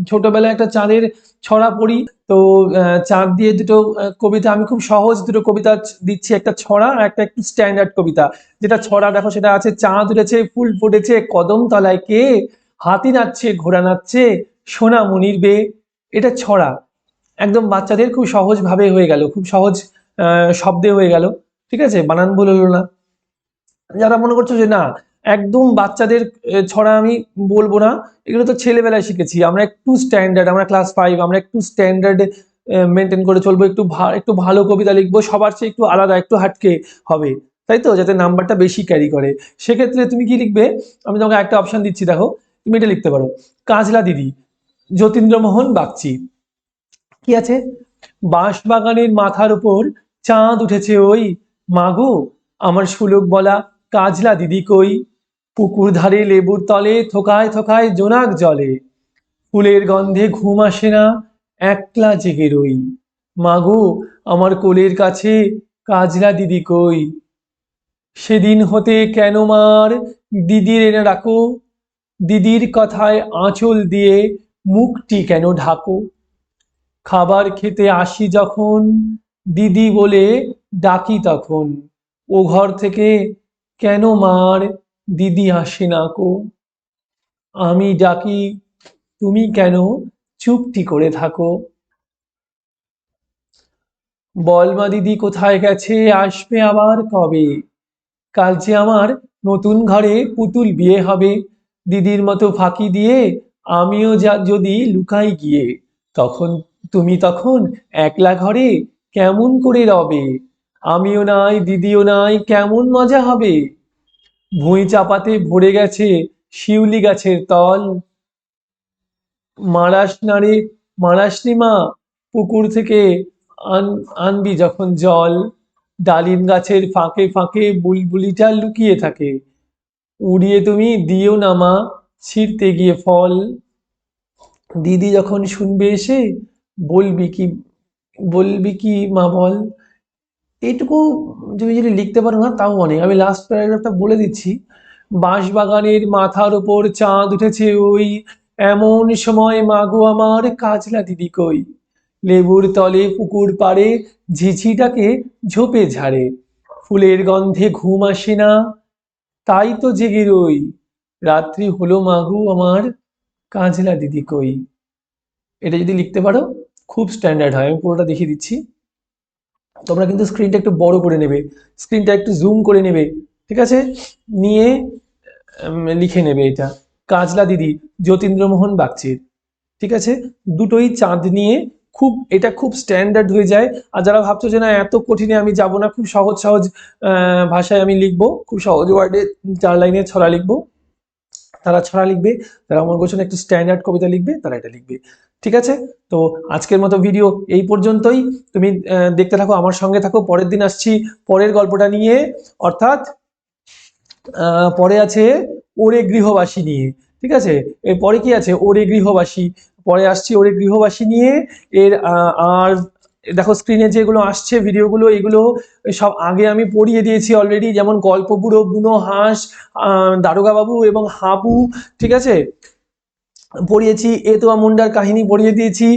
ছোটবেলায় একটা চাঁদের ছড়া পড়ি। তো চাঁদ দিয়ে দুটো কবিতা, আমি খুব সহজ দুটো কবিতা দিচ্ছি, একটা ছড়া আর একটা একটু স্ট্যান্ডার্ড কবিতা। যেটা ছড়া দেখো সেটা আছে, চাঁদ উঠেছে ফুল ফুটেছে কদম তলায় কে, হাতি নাচছে ঘোড়া নাচছে সোনামণির বে। এটা ছড়া, একদম বাচ্চাদের খুব সহজ ভাবে হয়ে গেল, খুব সহজ শব্দে হয়ে গেল। ঠিক আছে, বানান ভুল হলো না। যারা মনে করছো যে না একদম বাচ্চাদের ছড়া আমি বলবো না, এগুলো তো ছেলেবেলায় শিখেছি আমরা, একটু স্ট্যান্ডার্ড, আমরা ক্লাস 5, আমরা একটু স্ট্যান্ডার্ড মেনটেন করে চলবো, একটু ভালো কবিতা লিখবো, সবার চেয়ে একটু আলাদা, একটু হাটকে হবে, তাই তো, যাতে নাম্বারটা বেশি ক্যারি করে। সেক্ষেত্রে তুমি কি লিখবে? আমি তোমাকে একটা অপশন দিচ্ছি, দেখো তুমি এটা লিখতে পারো। কাজলা দিদি, যতীন্দ্রমোহন বাগচি। কি আছে? বাঁশবাগানের মাথার উপর চাঁদ উঠেছে ওই, মাগো আমার সুলোক বলা কাজলা দিদি কই, পুকুর ধারে লেবুর তলে থোকায় থোকায় জোনাক জলে, ফুলের গন্ধে ঘুম আসে না একলা জেগে রই, মাগো আমার কোলের কাছে কাজলা দিদি কই, সেদিন হতে কেন মার দিদির এনে ডাকো, দিদির কথায় আঁচল দিয়ে মুখটি কেন ঢাকো, খাবার খেতে আসি যখন দিদি বলে ডাকি তখন, ও ঘর থেকে কেন মার দিদি আসে না কো, আমি ডাকি তুমি কেন চুপটি করে থাকো। বলমা দিদি কোথায় গেছে আসবে আবার কবে, কাল যে আমার নতুন ঘরে পুতুল বিয়ে হবে, দিদির মতো ফাঁকি দিয়ে আমিও যদি লুকাই গিয়ে, তখন তুমি তখন একলা ঘরে কেমন করে রবে, আমিও নাই দিদিও নাই কেমন মজা হবে, ভুঁই চাপাতে ভরে গেছে শিউলি গাছের তল, মারাস না রে, মারাস নি মা, পুকুর থেকে আনবি যখন জল, ডালিম গাছের ফাঁকে ফাঁকে বুলবুলিটা লুকিয়ে থাকে, উড়িয়ে তুমি দিও না মা, ছিঁড়তে গিয়ে ফল, দিদি যখন শুনবে এসে বলবি কি, বলবি কি মা বল। এইটুকু তুমি যদি লিখতে পারো না তাও অনেক। আমি লাস্ট প্যারাগ্রাফটা বলে দিচ্ছি। বাঁশবাগানের মাথার ওপর চাঁদ উঠেছে ওই, এমন সময় মাগো আমার কাজলা দিদি কই, লেবুর তলে পুকুর পাড়ে ঝিঝিটাকে ঝোপে ঝাড়ে, ফুলের গন্ধে ঘুম আসে না, তাই তো জেগে রই, রাত্রি হলো মাগো আমার কাজলা দিদি কই। এটা যদি লিখতে পারো খুব স্ট্যান্ডার্ড হয়। আমি পুরোটা দেখিয়ে দিচ্ছি। তোমরা কিন্তু স্ক্রিনটা একটু বড় করে নেবে, স্ক্রিনটা একটু জুম করে নেবে, ঠিক আছে, নিয়ে লিখে নেবে এটা। কাজলা দিদি, যতীন্দ্রমোহন বাগচির, ঠিক আছে, দুটোই চাঁদ নিয়ে। খুব এটা খুব স্ট্যান্ডার্ড হয়ে যায়। আর যারা ভাবছো যে না এত কঠিনে আমি যাব না, খুব সহজ সহজ ভাষায় আমি লিখবো, খুব সহজ ওয়ার্ডে 4 লাইনের ছড়া লিখবো, তারা ছড়া লিখবে। যারা মনে করছে না একটু স্ট্যান্ডার্ড কবিতা লিখবে, তারা এটা লিখবে, ঠিক আছে। তো আজকের মতো ভিডিও এই পর্যন্তই। তুমি দেখতে থাকো, আমার সঙ্গে থাকো। পরের দিন আসছি পরের গল্পটা নিয়ে, অর্থাৎ পরে আছে ওরে গৃহবাসী নিয়ে, ঠিক আছে। এরপরে কি আছে, ওরে গৃহবাসী, পরে আসছি ওরে গৃহবাসী নিয়ে। এর আর দেখো স্ক্রিনে যেগুলো আসছে ভিডিওগুলো, এগুলো সব আগে আমি পড়িয়ে দিয়েছি অলরেডি, যেমন গল্পবুড়ো, বুনো হাঁস, দারোগা বাবু এবং হাবু, ঠিক আছে, পড়িয়েছি। এ তোমা মুন্ডার কাহিনী পড়িয়ে দিয়েছি,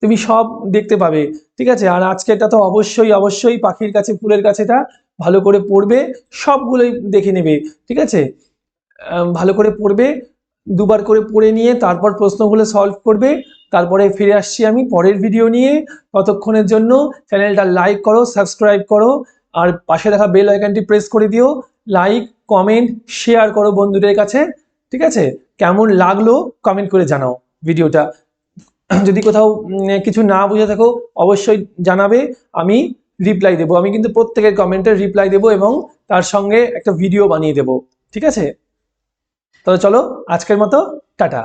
তুমি সব দেখতে পাবে, ঠিক আছে। আর আজকেরটা তো অবশ্যই অবশ্যই পাখির কাছে ফুলের কাছেটা ভালো করে পড়বে, সবগুলোই দেখে নেবে, ঠিক আছে। ভালো করে পড়বে, দুবার করে পড়ে নিয়ে তারপর প্রশ্নগুলো সলভ করবে। তারপরে ফিরে আসছি আমি পরের ভিডিও নিয়ে। ততক্ষণের জন্য চ্যানেলটা লাইক করো, সাবস্ক্রাইব করো, আর পাশে থাকা বেল আইকনটি প্রেস করে দিও। লাইক, কমেন্ট, শেয়ার করো বন্ধুদের কাছে, ঠিক আছে। কেমন লাগলো কমেন্ট করে জানাও ভিডিওটা। যদি কোথাও কিছু না বুঝে থাকো অবশ্যই জানাবে, আমি রিপ্লাই দেবো। আমি কিন্তু প্রত্যেকের কমেন্টের রিপ্লাই দেবো এবং তার সঙ্গে একটা ভিডিও বানিয়ে দেবো, ঠিক আছে। তাহলে চলো আজকের মতো টাটা।